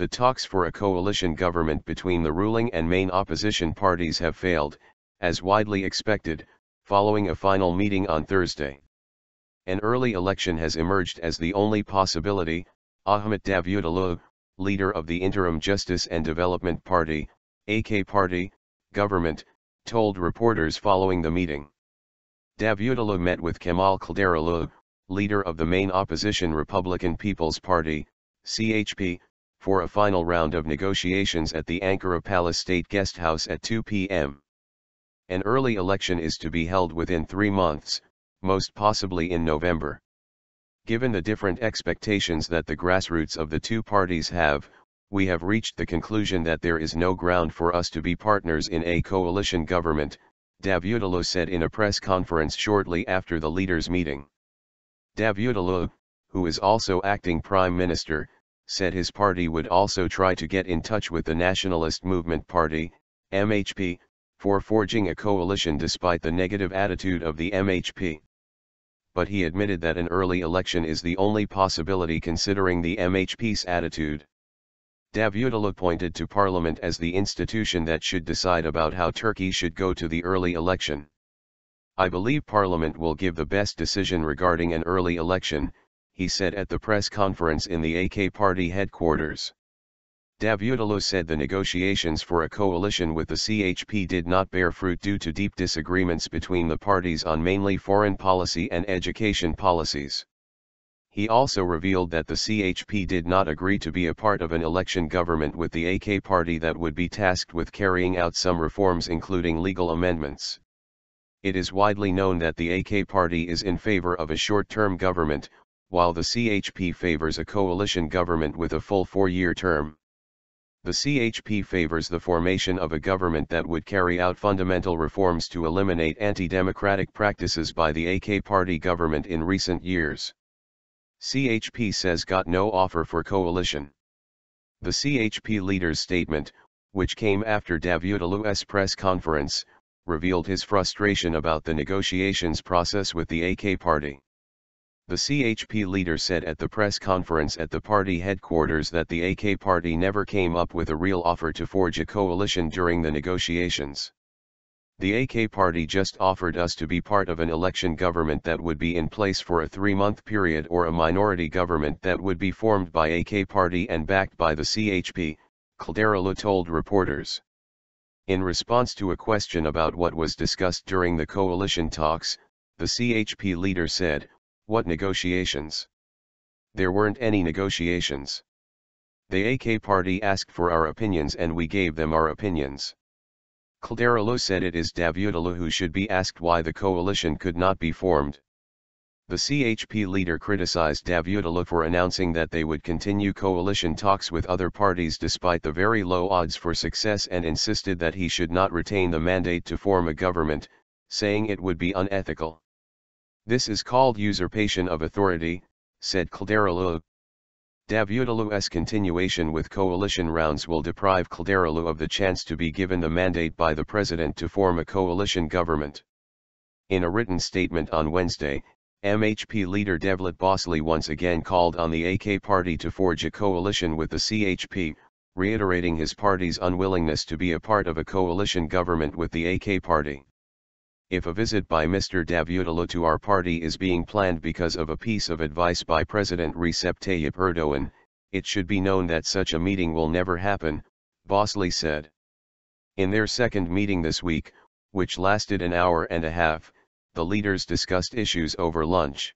The talks for a coalition government between the ruling and main opposition parties have failed, as widely expected, following a final meeting on Thursday. An early election has emerged as the only possibility, Ahmet Davutoğlu, leader of the Interim Justice and Development Party, AK Party, government, told reporters following the meeting. Davutoğlu met with Kemal Kılıçdaroğlu, leader of the main opposition Republican People's Party, CHP, for a final round of negotiations at the Ankara Palace State Guesthouse at 2 p.m. An early election is to be held within 3 months, most possibly in November. Given the different expectations that the grassroots of the two parties have, we have reached the conclusion that there is no ground for us to be partners in a coalition government, Davutoğlu said in a press conference shortly after the leaders' meeting. Davutoğlu, who is also acting prime minister, said his party would also try to get in touch with the Nationalist Movement Party, MHP, for forging a coalition despite the negative attitude of the MHP. But he admitted that an early election is the only possibility considering the MHP's attitude. Davutoğlu pointed to Parliament as the institution that should decide about how Turkey should go to the early election. I believe Parliament will give the best decision regarding an early election, he said at the press conference in the AK Party headquarters. Davutoğlu said the negotiations for a coalition with the CHP did not bear fruit due to deep disagreements between the parties on mainly foreign policy and education policies. He also revealed that the CHP did not agree to be a part of an election government with the AK Party that would be tasked with carrying out some reforms including legal amendments. It is widely known that the AK Party is in favor of a short-term government, while the CHP favors a coalition government with a full 4-year term. The CHP favors the formation of a government that would carry out fundamental reforms to eliminate anti-democratic practices by the AK Party government in recent years. CHP says got no offer for coalition. The CHP leader's statement, which came after Davutoğlu's press conference, revealed his frustration about the negotiations process with the AK Party. The CHP leader said at the press conference at the party headquarters that the AK Party never came up with a real offer to forge a coalition during the negotiations. The AK Party just offered us to be part of an election government that would be in place for a 3-month period or a minority government that would be formed by AK Party and backed by the CHP, Kılıçdaroğlu told reporters. In response to a question about what was discussed during the coalition talks, the CHP leader said, "What negotiations? There weren't any negotiations. The AK Party asked for our opinions and we gave them our opinions." Kılıçdaroğlu said it is Davutoğlu who should be asked why the coalition could not be formed. The CHP leader criticized Davutoğlu for announcing that they would continue coalition talks with other parties despite the very low odds for success and insisted that he should not retain the mandate to form a government, saying it would be unethical. "This is called usurpation of authority," said Kılıçdaroğlu. Davutoğlu's continuation with coalition rounds will deprive Kılıçdaroğlu of the chance to be given the mandate by the president to form a coalition government. In a written statement on Wednesday, MHP leader Devlet Bahçeli once again called on the AK Party to forge a coalition with the CHP, reiterating his party's unwillingness to be a part of a coalition government with the AK Party. If a visit by Mr. Davutoğlu to our party is being planned because of a piece of advice by President Recep Tayyip Erdoğan, it should be known that such a meeting will never happen, Bahçeli said. In their second meeting this week, which lasted an hour and a half, the leaders discussed issues over lunch.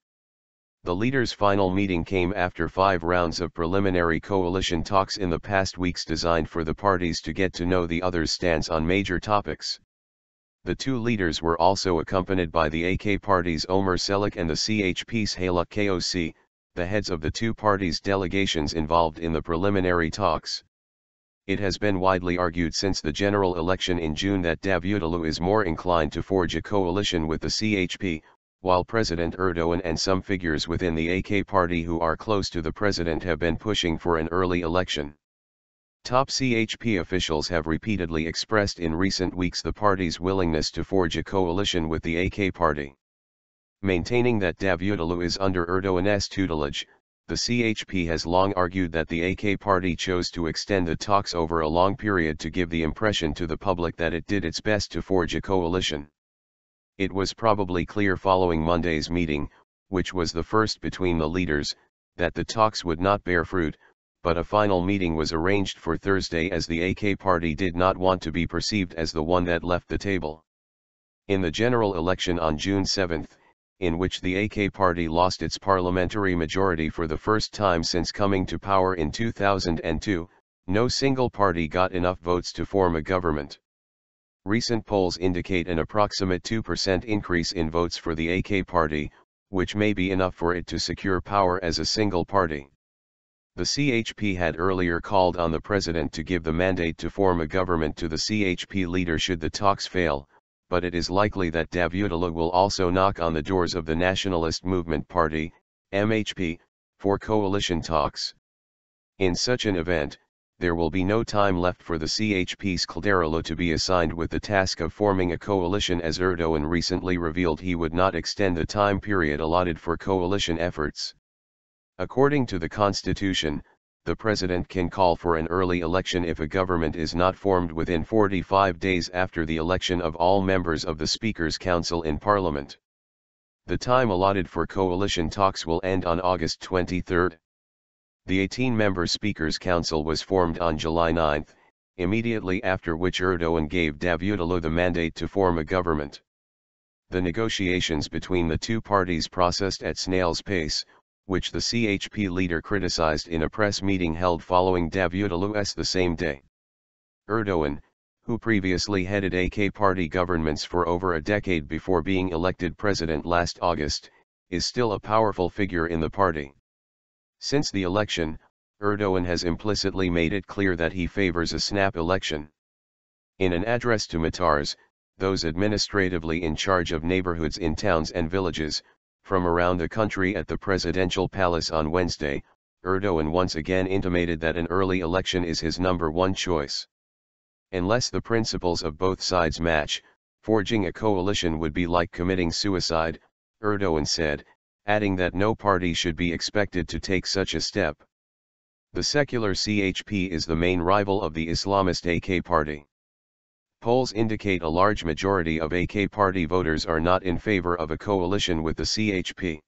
The leaders' final meeting came after 5 rounds of preliminary coalition talks in the past weeks designed for the parties to get to know the other's stance on major topics. The two leaders were also accompanied by the AK Party's Ömer Çelik and the CHP's Haluk Koc, the heads of the two parties' delegations involved in the preliminary talks. It has been widely argued since the general election in June that Davutoğlu is more inclined to forge a coalition with the CHP, while President Erdoğan and some figures within the AK Party who are close to the president have been pushing for an early election. Top CHP officials have repeatedly expressed in recent weeks the party's willingness to forge a coalition with the AK Party. Maintaining that Davutoğlu is under Erdoğan's tutelage, The CHP has long argued that the AK party chose to extend the talks over a long period to give the impression to the public that it did its best to forge a coalition. It was probably clear following Monday's meeting, which was the first between the leaders, that the talks would not bear fruit, but a final meeting was arranged for Thursday as the AK party did not want to be perceived as the one that left the table. In the general election on June 7, in which the AK party lost its parliamentary majority for the first time since coming to power in 2002, no single party got enough votes to form a government. Recent polls indicate an approximate 2% increase in votes for the AK party, which may be enough for it to secure power as a single party. The CHP had earlier called on the president to give the mandate to form a government to the CHP leader should the talks fail, but it is likely that Davutoğlu will also knock on the doors of the Nationalist Movement Party, MHP, for coalition talks. In such an event, there will be no time left for the CHP's Kılıçdaroğlu to be assigned with the task of forming a coalition, as Erdoğan recently revealed he would not extend the time period allotted for coalition efforts. According to the Constitution, the president can call for an early election if a government is not formed within 45 days after the election of all members of the Speaker's Council in Parliament. The time allotted for coalition talks will end on August 23. The 18-member Speaker's Council was formed on July 9, immediately after which Erdoğan gave Davutoğlu the mandate to form a government. The negotiations between the two parties processed at snail's pace, which the CHP leader criticized in a press meeting held following Davutoğlu's the same day. Erdoğan, who previously headed AK party governments for over a decade before being elected president last August, is still a powerful figure in the party. Since the election, Erdoğan has implicitly made it clear that he favors a snap election. In an address to Matars, those administratively in charge of neighborhoods in towns and villages, from around the country at the presidential palace on Wednesday, Erdoğan once again intimated that an early election is his number one choice. Unless the principles of both sides match, forging a coalition would be like committing suicide, Erdoğan said, adding that no party should be expected to take such a step. The secular CHP is the main rival of the Islamist AK party. Polls indicate a large majority of AK party voters are not in favor of a coalition with the CHP.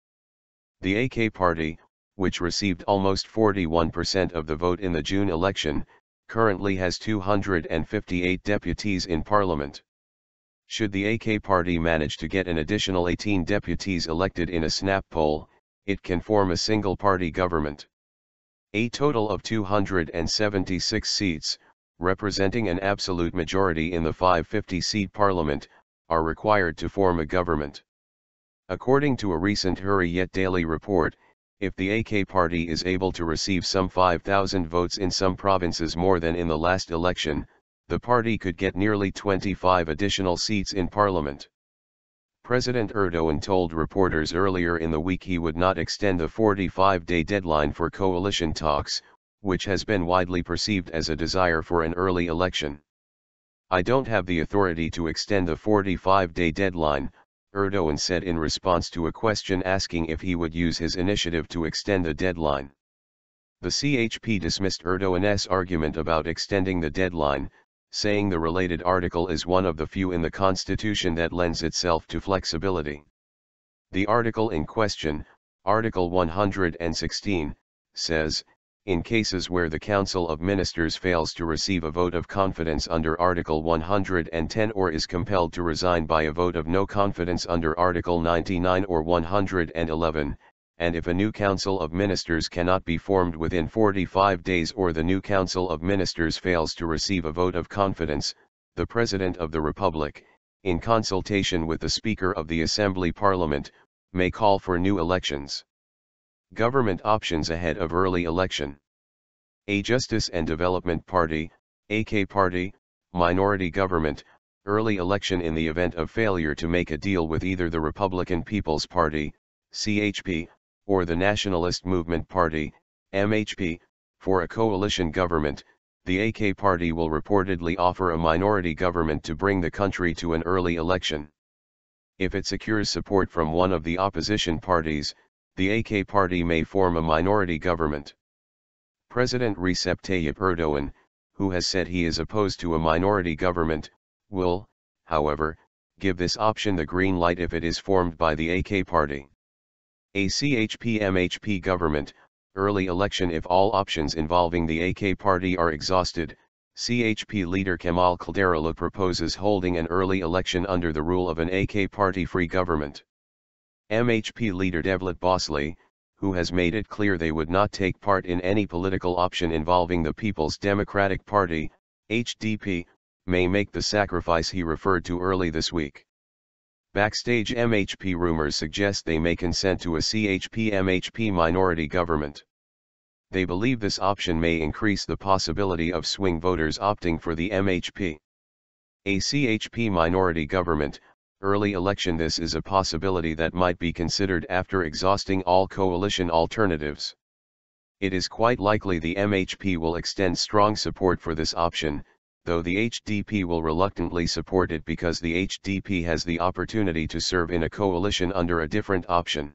The AK party, which received almost 41% of the vote in the June election, currently has 258 deputies in parliament. Should the AK party manage to get an additional 18 deputies elected in a snap poll, it can form a single-party government. A total of 276 seats, representing an absolute majority in the 550-seat parliament, are required to form a government. According to a recent Hürriyet Daily report, if the AK party is able to receive some 5,000 votes in some provinces more than in the last election, the party could get nearly 25 additional seats in parliament. President Erdoğan told reporters earlier in the week he would not extend the 45-day deadline for coalition talks, which has been widely perceived as a desire for an early election. "I don't have the authority to extend the 45-day deadline," Erdoğan said in response to a question asking if he would use his initiative to extend the deadline. The CHP dismissed Erdoğan's argument about extending the deadline, saying the related article is one of the few in the Constitution that lends itself to flexibility. The article in question, Article 116, says, in cases where the Council of Ministers fails to receive a vote of confidence under Article 110 or is compelled to resign by a vote of no confidence under Article 99 or 111, and if a new Council of Ministers cannot be formed within 45 days or the new Council of Ministers fails to receive a vote of confidence, the President of the Republic, in consultation with the Speaker of the Assembly Parliament, may call for new elections. Government options ahead of early election. A Justice and Development Party, AK Party, minority government, early election in the event of failure to make a deal with either the Republican People's Party, CHP, or the Nationalist Movement Party, MHP, for a coalition government. The AK Party will reportedly offer a minority government to bring the country to an early election. If it secures support from one of the opposition parties, the AK party may form a minority government. President Recep Tayyip Erdoğan, who has said he is opposed to a minority government, will, however, give this option the green light if it is formed by the AK party. A CHP-MHP government, early election if all options involving the AK party are exhausted. CHP leader Kemal Kılıçdaroğlu proposes holding an early election under the rule of an AK party-free government. MHP leader Devlet Bahçeli, who has made it clear they would not take part in any political option involving the People's Democratic Party, HDP, may make the sacrifice he referred to early this week. Backstage MHP rumors suggest they may consent to a CHP-MHP minority government. They believe this option may increase the possibility of swing voters opting for the MHP. A CHP minority government, early election. This is a possibility that might be considered after exhausting all coalition alternatives. It is quite likely the MHP will extend strong support for this option, though the HDP will reluctantly support it because the HDP has the opportunity to serve in a coalition under a different option.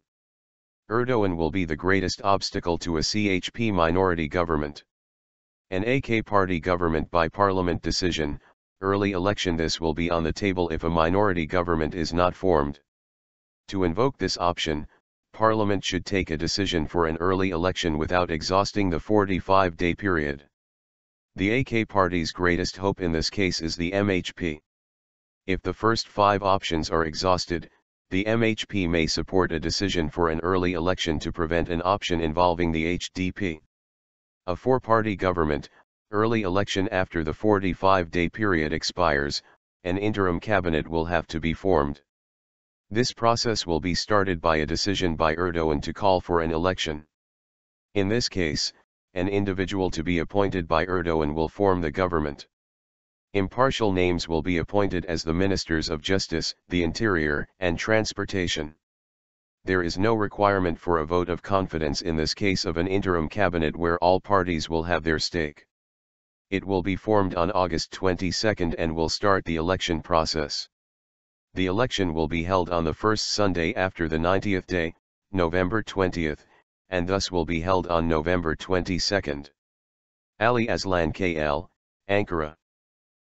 Erdoğan will be the greatest obstacle to a CHP minority government. An AK party government by parliament decision, early election. This will be on the table if a minority government is not formed. To invoke this option, Parliament should take a decision for an early election without exhausting the 45-day period. The AK party's greatest hope in this case is the MHP. If the first 5 options are exhausted, the MHP may support a decision for an early election to prevent an option involving the HDP. A 4-party government, early election. After the 45-day period expires, an interim cabinet will have to be formed. This process will be started by a decision by Erdoğan to call for an election. In this case, an individual to be appointed by Erdoğan will form the government. Impartial names will be appointed as the Ministers of Justice, the Interior, and Transportation. There is no requirement for a vote of confidence in this case of an interim cabinet where all parties will have their stake. It will be formed on August 22 and will start the election process. The election will be held on the first Sunday after the 90th day, November 20, and thus will be held on November 22. Ali Aslan KL, Ankara.